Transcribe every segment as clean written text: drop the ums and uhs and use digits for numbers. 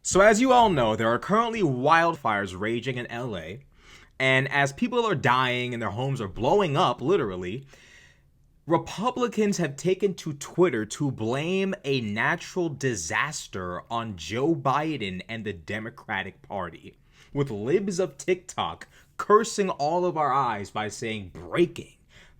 So as you all know, there are currently wildfires raging in LA, and as people are dying and their homes are blowing up, literally, Republicans have taken to Twitter to blame a natural disaster on Joe Biden and the Democratic Party, with libs of TikTok cursing all of our eyes by saying, breaking.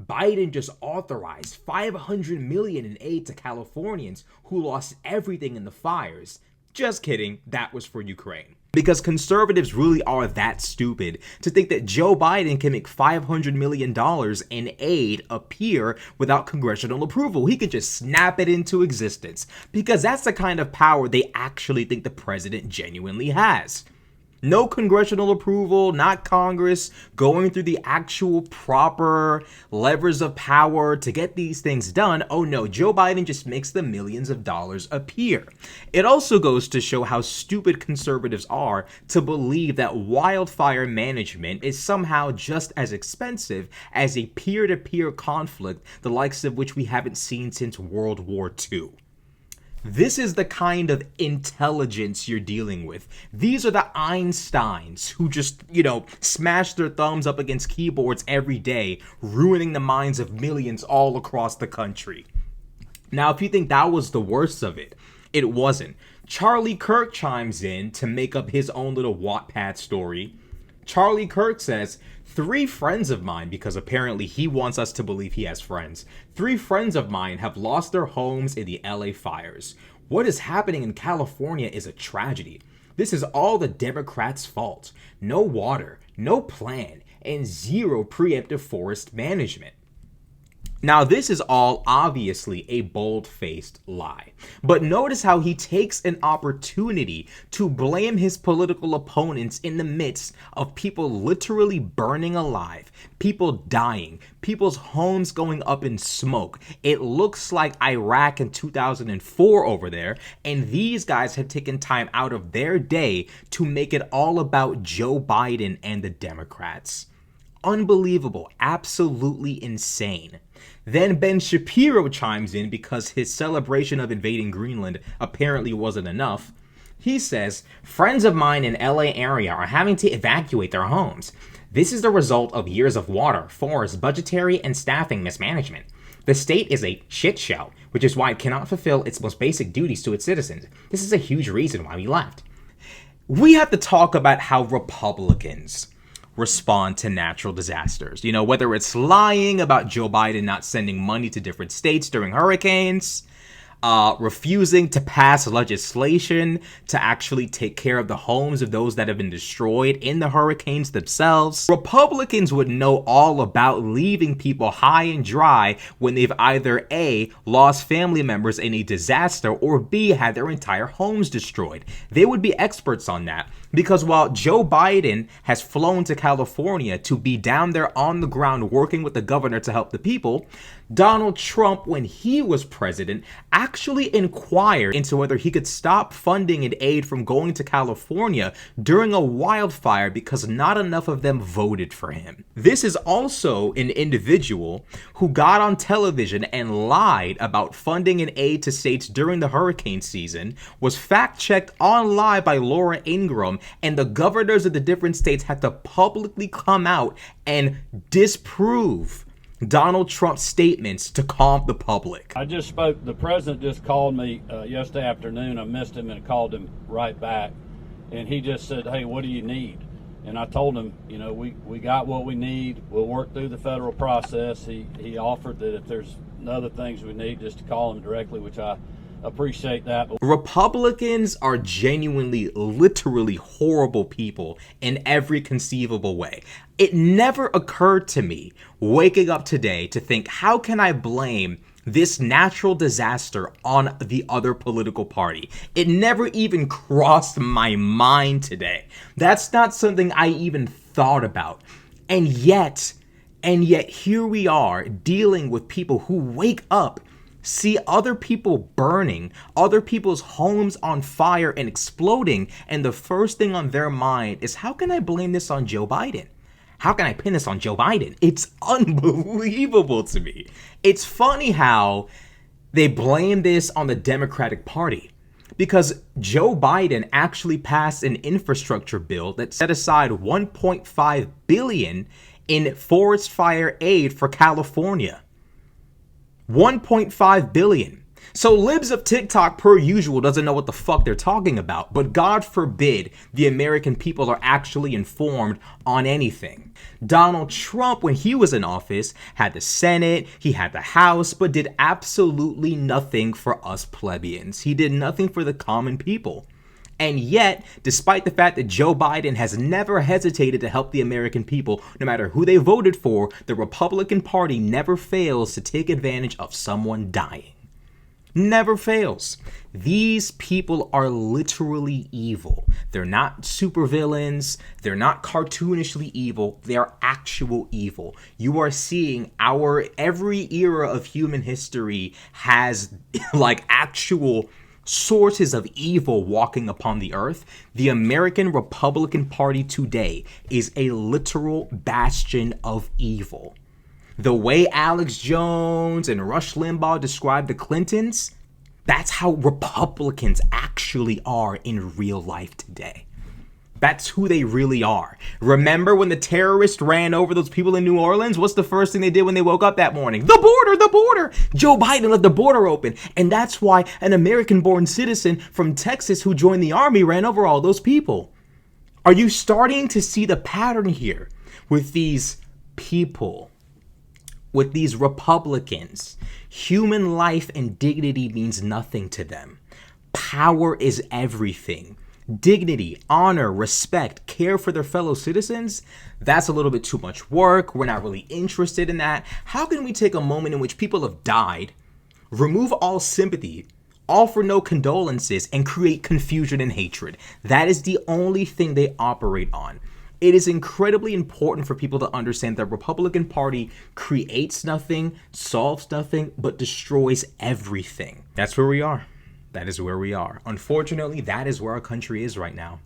Biden just authorized 500 million in aid to Californians who lost everything in the fires. Just kidding, that was for Ukraine. Because conservatives really are that stupid to think that Joe Biden can make $500 million in aid appear without congressional approval. He can just snap it into existence. Because that's the kind of power they actually think the president genuinely has. No congressional approval, not Congress going through the actual proper levers of power to get these things done. Oh no, Joe Biden just makes the millions of dollars appear. It also goes to show how stupid conservatives are to believe that wildfire management is somehow just as expensive as a peer-to-peer conflict, the likes of which we haven't seen since World War II. This is the kind of intelligence you're dealing with. These are the Einsteins who just, smash their thumbs up against keyboards every day, ruining the minds of millions all across the country. Now, if you think that was the worst of it, it wasn't. Charlie Kirk chimes in to make up his own little Wattpad story. Charlie Kirk says, 3 friends of mine, because apparently he wants us to believe he has friends. 3 friends of mine have lost their homes in the LA fires. What is happening in California is a tragedy. This is all the Democrats' fault. No water, no plan, and zero preemptive forest management. Now, this is all obviously a bold-faced lie. But notice how he takes an opportunity to blame his political opponents in the midst of people literally burning alive, people dying, people's homes going up in smoke. It looks like Iraq in 2004 over there, and these guys have taken time out of their day to make it all about Joe Biden and the Democrats. Unbelievable, absolutely insane. Then Ben Shapiro chimes in because his celebration of invading Greenland apparently wasn't enough. He says, friends of mine in LA area are having to evacuate their homes. This is the result of years of water, forest, budgetary, and staffing mismanagement. The state is a shit show, which is why it cannot fulfill its most basic duties to its citizens. This is a huge reason why we left. We have to talk about how Republicans respond to natural disasters. Whether it's lying about Joe Biden not sending money to different states during hurricanes, refusing to pass legislation to actually take care of the homes of those that have been destroyed in the hurricanes themselves. Republicans would know all about leaving people high and dry when they've either A, lost family members in a disaster, or B, had their entire homes destroyed. They would be experts on that. Because while Joe Biden has flown to California to be down there on the ground working with the governor to help the people, Donald Trump, when he was president, actually inquired into whether he could stop funding and aid from going to California during a wildfire because not enough of them voted for him. This is also an individual who got on television and lied about funding and aid to states during the hurricane season, was fact-checked on live by Laura Ingraham, and the governors of the different states had to publicly come out and disprove Donald Trump's statements to calm the public. I just spoke, the president just called me yesterday afternoon. I missed him and called him right back. And he just said, hey, what do you need? And I told him, we got what we need. We'll work through the federal process. He offered that if there's other things we need, just to call him directly, which I appreciate that. Republicans are genuinely, literally horrible people in every conceivable way. It never occurred to me waking up today to think, how can I blame this natural disaster on the other political party? It never even crossed my mind today. That's not something I even thought about. And yet here we are dealing with people who wake up, see other people burning, other people's homes on fire and exploding, and the first thing on their mind is, how can I blame this on Joe Biden? How can I pin this on Joe Biden? It's unbelievable to me. It's funny how they blame this on the Democratic Party, because Joe Biden actually passed an infrastructure bill that set aside 1.5 billion in forest fire aid for California. 1.5 billion. So libs of TikTok, per usual, doesn't know what the fuck they're talking about. But God forbid the American people are actually informed on anything. Donald Trump, when he was in office, had the Senate, he had the House, but did absolutely nothing for us plebeians. He did nothing for the common people. And yet, despite the fact that Joe Biden has never hesitated to help the American people, no matter who they voted for, the Republican Party never fails to take advantage of someone dying. Never fails. These people are literally evil. They're not supervillains. They're not cartoonishly evil. They are actual evil. You are seeing every era of human history has like actual sources of evil walking upon the earth. The American Republican Party today is a literal bastion of evil. The way Alex Jones and Rush Limbaugh described the Clintons, that's how Republicans actually are in real life today. That's who they really are. Remember when the terrorists ran over those people in New Orleans? What's the first thing they did when they woke up that morning? The border, the border. Joe Biden left the border open. And that's why an American-born citizen from Texas who joined the army ran over all those people. Are you starting to see the pattern here with these people? With these Republicans? Human life and dignity means nothing to them. Power is everything. Dignity, honor, respect, care for their fellow citizens, that's a little bit too much work. We're not really interested in that. How can we take a moment in which people have died, remove all sympathy, offer no condolences, and create confusion and hatred? That is the only thing they operate on. It is incredibly important for people to understand that the Republican Party creates nothing, solves nothing, but destroys everything. That's where we are. That is where we are. Unfortunately, that is where our country is right now.